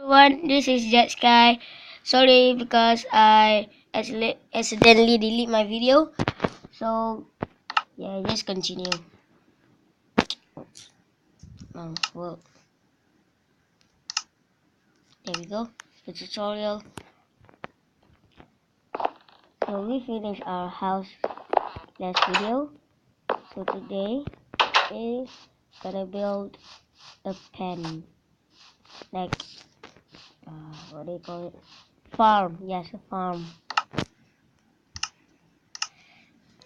everyone, this is Jet Sky. Sorry because I accidentally delete my video. So yeah, just continue. Well, there we go. The tutorial. So we finished our house last video. So today is gonna build a pen, like what do you call it? Farm. Yes, a farm.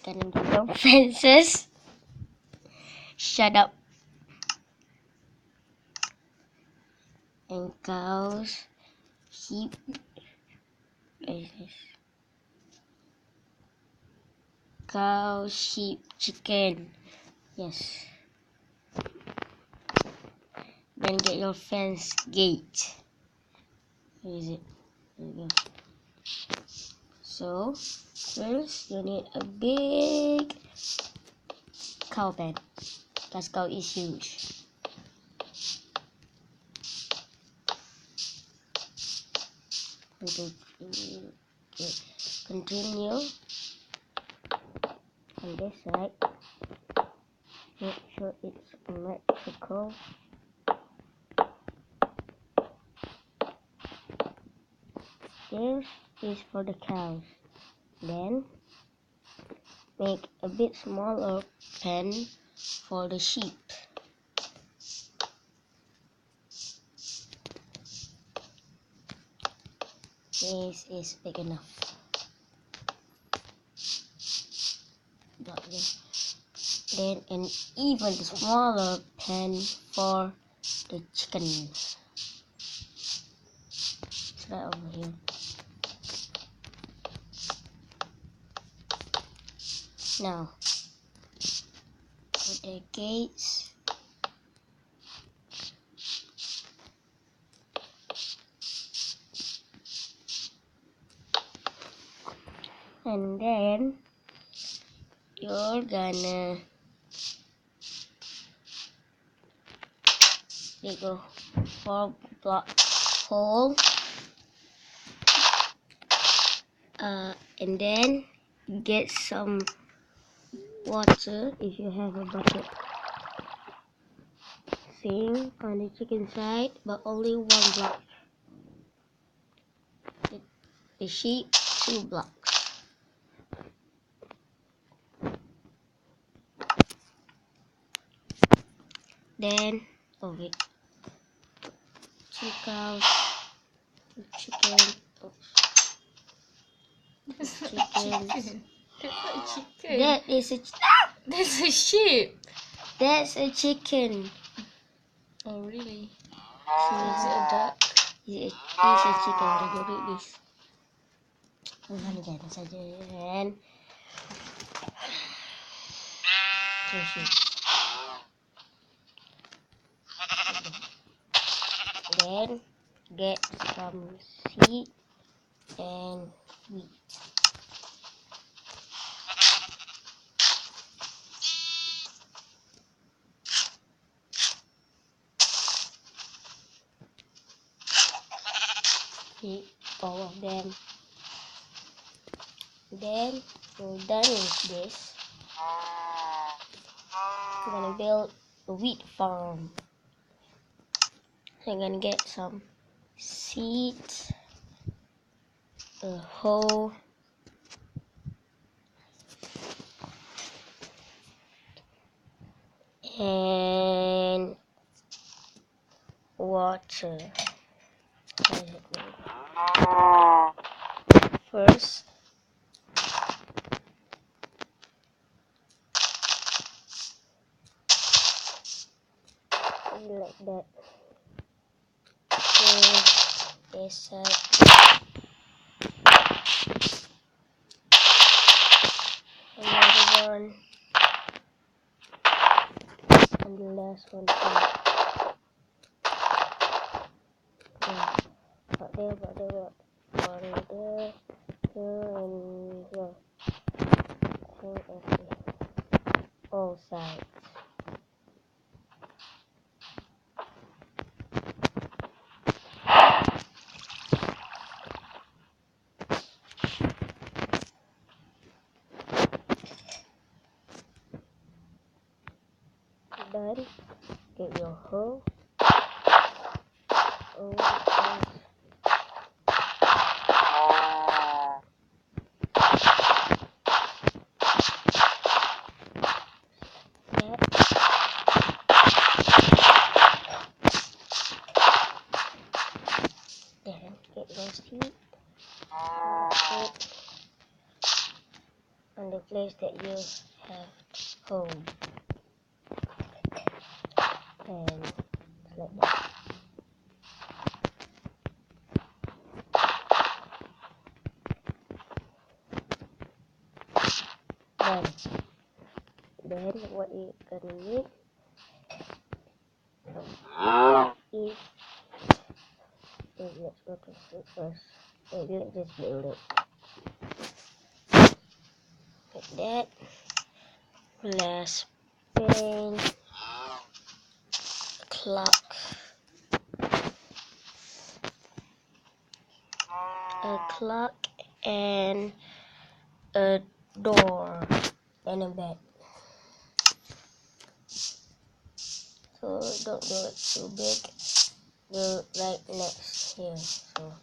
Gonna do some fences. Shut up. And cows, sheep. What is this? Cow, sheep, chicken. Yes. Then get your fence gate. Where is it? There we go. So first you need a big cow pen because cow is huge. Continue on this side. Make sure it's electrical. This is for the cows. Then make a bit smaller pen for the sheep. This is big enough. Then an even smaller pen for the chickens. It's right over here. Now, put the gates. And then you're gonna dig a 4-block hole, and then get some water if you have a bucket thing on the chicken side, but only 1 block. The sheep 2 blocks. Then wait, 2 cows, 2 chickens. Chicken. That's not a chicken. That is a That's a sheep. That's a chicken. Oh really? So Is it a duck? it's a chicken. Jadi this. Gantikan saja dan sheep. Then get some seed and wheat. Keep all of them. Then we're done with this. I'm gonna build a wheat farm. So I'm gonna get some seeds, a hoe, and water. First, like that. So this side. Another one. And the last one too. Yeah. Got there, one there, and here. Same as all sides. Then get your hoe. Oh, then get those teeth. Put on the place that you have home. And like that. Then what you're gonna need is let's go to it first. Let's just build it. Like that. Glass pane, clock, a clock, and a door and a bed. So don't do it too big. Do it right next here. So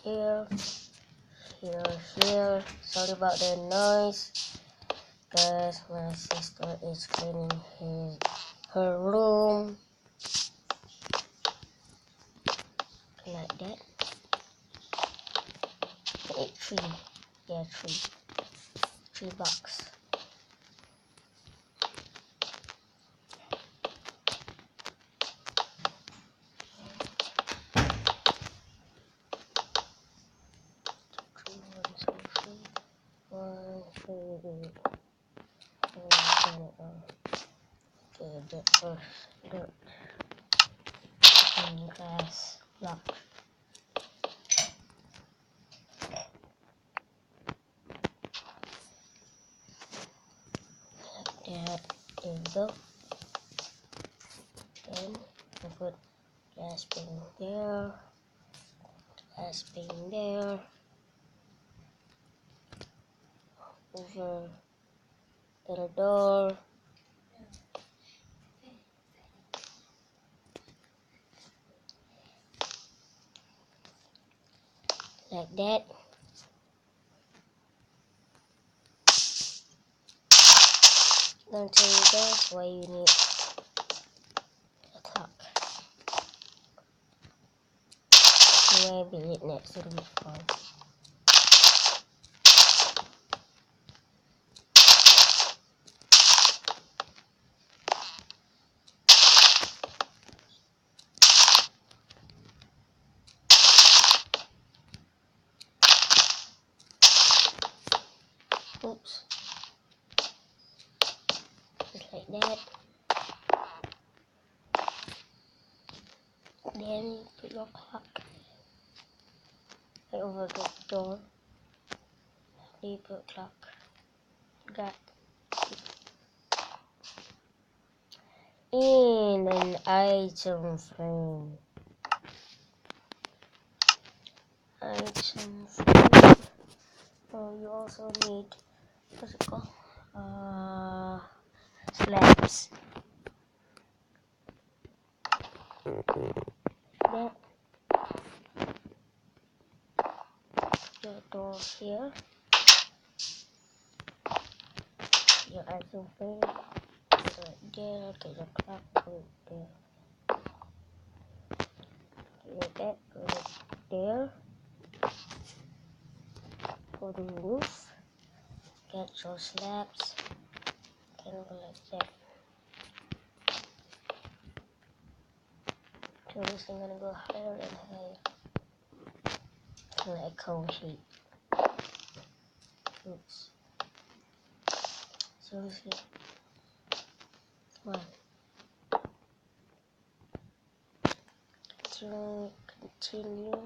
here, here. Sorry about the noise, cause my sister is cleaning her room. Like that. Three. Yeah, three. 3 bucks. Okay, that first dirt and glass block. There you go. Then I put glass pane there, glass pane there, over the door. Like that. I'm gonna tell you guys why you need a clock. Maybe it next to the phone. Oops. Just like that. Then put your clock right over the door. Then you put clock. Got in an item frame. Item frame. Oh, you also need what's it called? Slabs. That your door here. Your item frame. Right there. Get your clock right there. Get that right there. For the roof. Get your slabs. Can go like that. So this is gonna go higher and higher. Like a cone shape. Oops. So this is one. To continue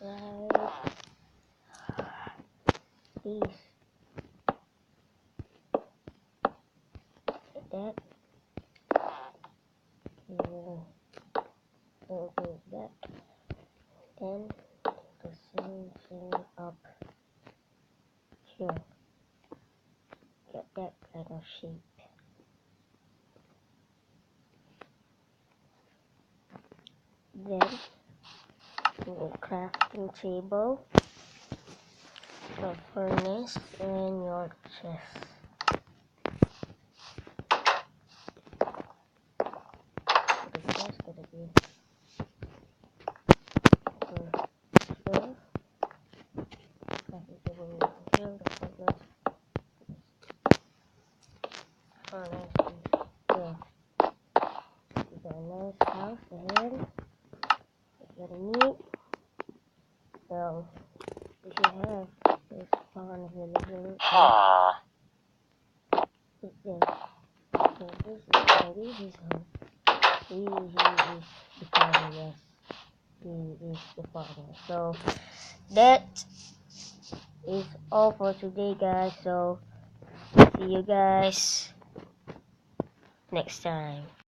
like this. Like that. We'll do that. Then the same thing up that kind of shape. Then your crafting table, your furnace, and your chest. The chest gonna be here. Crafting table over here. The furnace is here. It's a nice house ahead. It's very neat. So we should have this pond in the living room. It's there. So this is gonna be his home. He is the father, yes. He is the father. So that is all for today, guys. So see you guys next time.